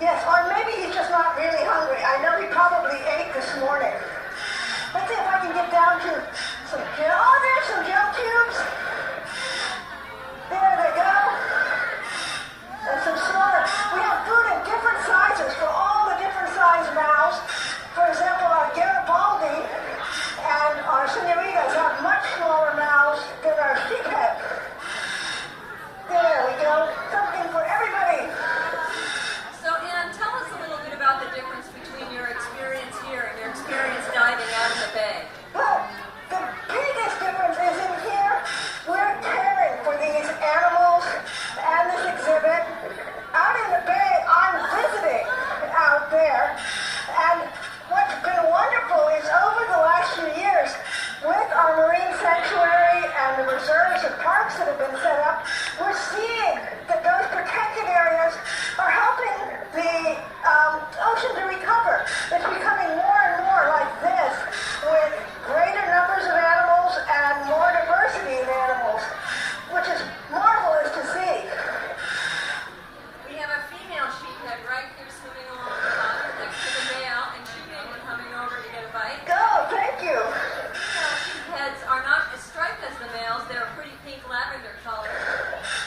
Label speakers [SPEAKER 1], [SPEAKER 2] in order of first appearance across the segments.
[SPEAKER 1] Yes, or maybe he's just not really hungry. I know he probably ate this morning. Let's see if I can get down to some gel. Oh, there's some gel cubes. There they go. And some smaller. We have food in different sizes for all the different size mouths. For example, our Garibaldi and our senoritas have much smaller mouths than our sheephead. There we go. Something for everybody.
[SPEAKER 2] So, Ann, tell us a little bit about the difference between your experience here and your experience diving out of the bay.
[SPEAKER 1] Well, the biggest difference is in here, we're caring for these animals and this exhibit. Out in the bay, I'm visiting out there. And what's been wonderful is over the last few years, with our marine sanctuary and the reserves and parks that have been set up, we're seeing that those protected areas are helping the ocean to recover. It's becoming more and more like this, with greater numbers of animals and more diversity in animals, which is marvelous to see.
[SPEAKER 2] We have a female sheephead right here swimming along the bottom next to the male, and she may be coming over to get a bite.
[SPEAKER 1] Oh, thank you.
[SPEAKER 2] Female sheepheads are not as striped as the males. They're a pretty pink lavender color.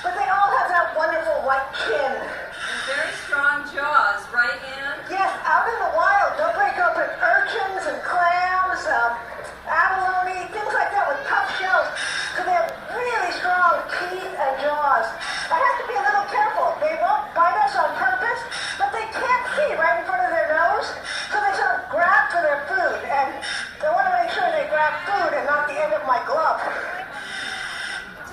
[SPEAKER 1] But they all have that wonderful white chin.
[SPEAKER 2] And very strong jaws, right, Ann?
[SPEAKER 1] Yes, out in the wild, they'll break open urchins and clams, abalone, things like that with tough shells. So they have really strong teeth and jaws. I have to be a little careful. They won't bite us on purpose, but they can't see right in front of their nose, so they sort of grab for their food. And I want to make sure they grab food and not the end of my glove.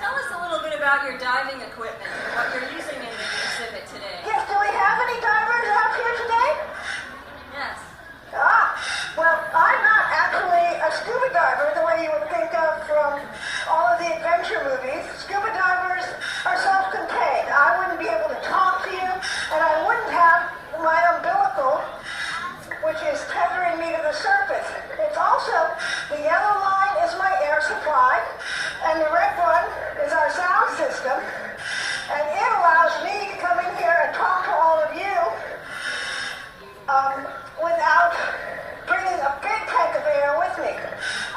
[SPEAKER 2] Tell us a little bit about your diving equipment, what you're using in the exhibit today.
[SPEAKER 1] Yes, do we have any divers out here today?
[SPEAKER 2] Yes.
[SPEAKER 1] Well, I'm not actually a scuba diver the way you would think of from all of the adventure movies. Scuba divers are self-contained. I wouldn't be able to talk to you, and I wouldn't have my umbilical, which is tethering me to the surface. It's also, the yellow line is my air supply, and the red one is our sound system, and it allows me to come in here and talk to all of you without bringing a big tank of air with me.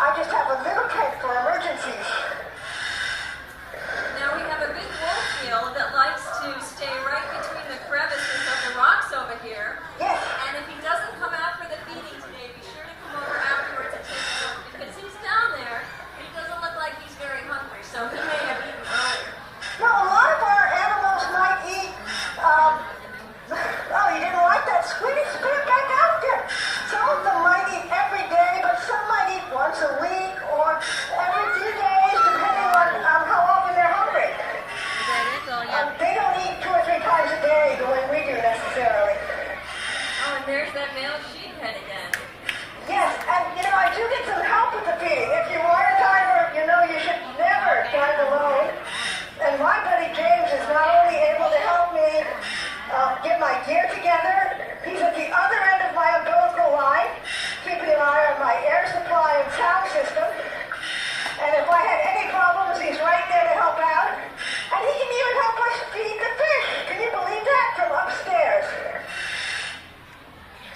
[SPEAKER 1] I just have a little tank for emergencies.
[SPEAKER 2] Now we have a big wolf eel that likes to stay right between the crevices of the rocks over here.
[SPEAKER 1] Yes.
[SPEAKER 2] And if he doesn't come out for the feeding today, be sure to come over afterwards and take a look, because he's down there and he doesn't look like he's very hungry, so he may have eaten earlier.
[SPEAKER 1] No, a lot of our animals might eat, oh, you didn't like that squid? Spit it back out there. Some of them might eat every day, but some might eat once a week or every few days, depending on how often they're hungry. They don't eat 2 or 3 times a day the way we do necessarily.
[SPEAKER 2] Oh, and there's that male sheephead again.
[SPEAKER 1] Yes, and I do get some help with the feeding. If you are a diver, you should never dive alone. And my buddy James is not only able to help me get my gear together, he's at the other end of my umbilical line, keeping an eye on my air supply and sound system. And if I had any problems, he's right there to help out. And he can even help us feed the fish. Can you believe that? From upstairs.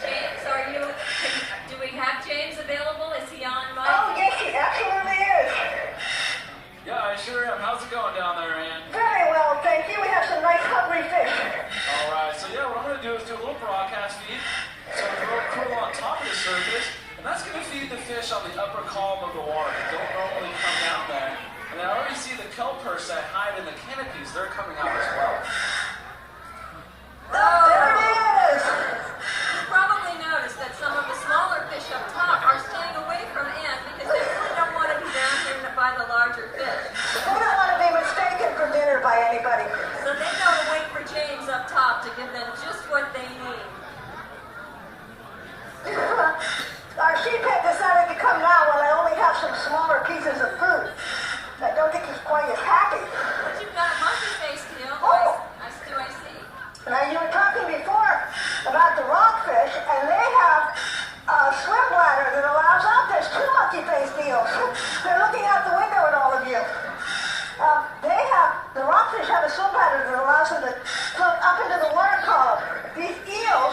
[SPEAKER 2] James, do we have James available? Is he on mic?
[SPEAKER 1] Oh, yes, he absolutely is.
[SPEAKER 3] Yeah, I sure am. How's it going down there, Ann?
[SPEAKER 1] Very well, thank you. We have some nice hungry fish.
[SPEAKER 3] All right, so yeah, what I'm going to do is do a little broadcast feed. So I'm going to cool on top of the surface, and that's going to feed the fish on the upper column of the water. They don't normally come down there. And I already see the kelp purse that hide in the canopies. They're coming out as well.
[SPEAKER 1] Oh, there it is!
[SPEAKER 2] You probably noticed that some of the smaller fish up top are staying away from Ann because they really don't want to be down here by the larger fish.
[SPEAKER 1] We don't want to be mistaken for dinner by anybody.
[SPEAKER 2] So they know to wait for James up top to give them just what they need.
[SPEAKER 1] Our sheephead decided to come now when I only have some smaller pieces of food. I don't think he's quite as happy.
[SPEAKER 2] But you've got a monkey face deal.
[SPEAKER 1] Oh.
[SPEAKER 2] I see.
[SPEAKER 1] Now, you were talking before about the rockfish, and they have a swim bladder that allows out. There's 2 monkey face deals. They're looking out the window at all of you. The rockfish have a swim bladder that allows them to float up into the water column. These eels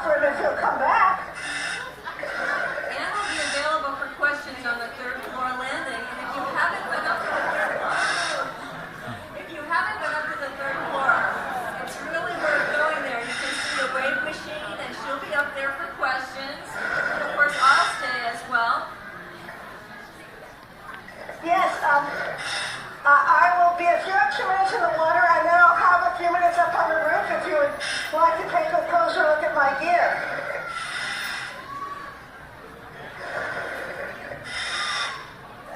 [SPEAKER 1] for him if he'll come back.
[SPEAKER 2] Anne will be available for questions on the third floor landing, and if you haven't been up to the third floor, it's really worth going there. You can see the wave machine, and she'll be up there for questions. And of course, I'll stay as well.
[SPEAKER 1] Yes, I will be a few extra minutes in the water, and then I'll have a few minutes up on the roof if you would like to take a closer look at my gear.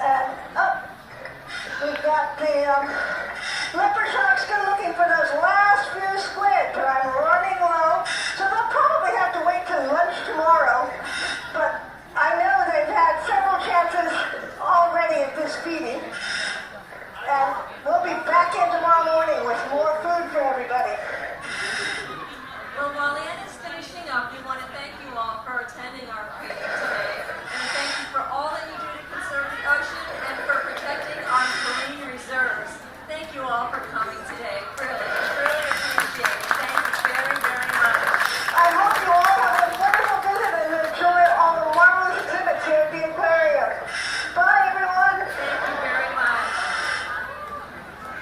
[SPEAKER 1] And we've got the leopard sharks still looking for those last few squid, but I'm running low, so they'll probably have to wait till lunch tomorrow. But I know they've had several chances already at this feeding. And we'll be back in tomorrow morning with more food for everybody.
[SPEAKER 2] Well, while Anne is finishing up, we want to thank you all for attending our feeding today. And thank you for all that you do to conserve the ocean and for protecting our marine reserves. Thank you all for coming today.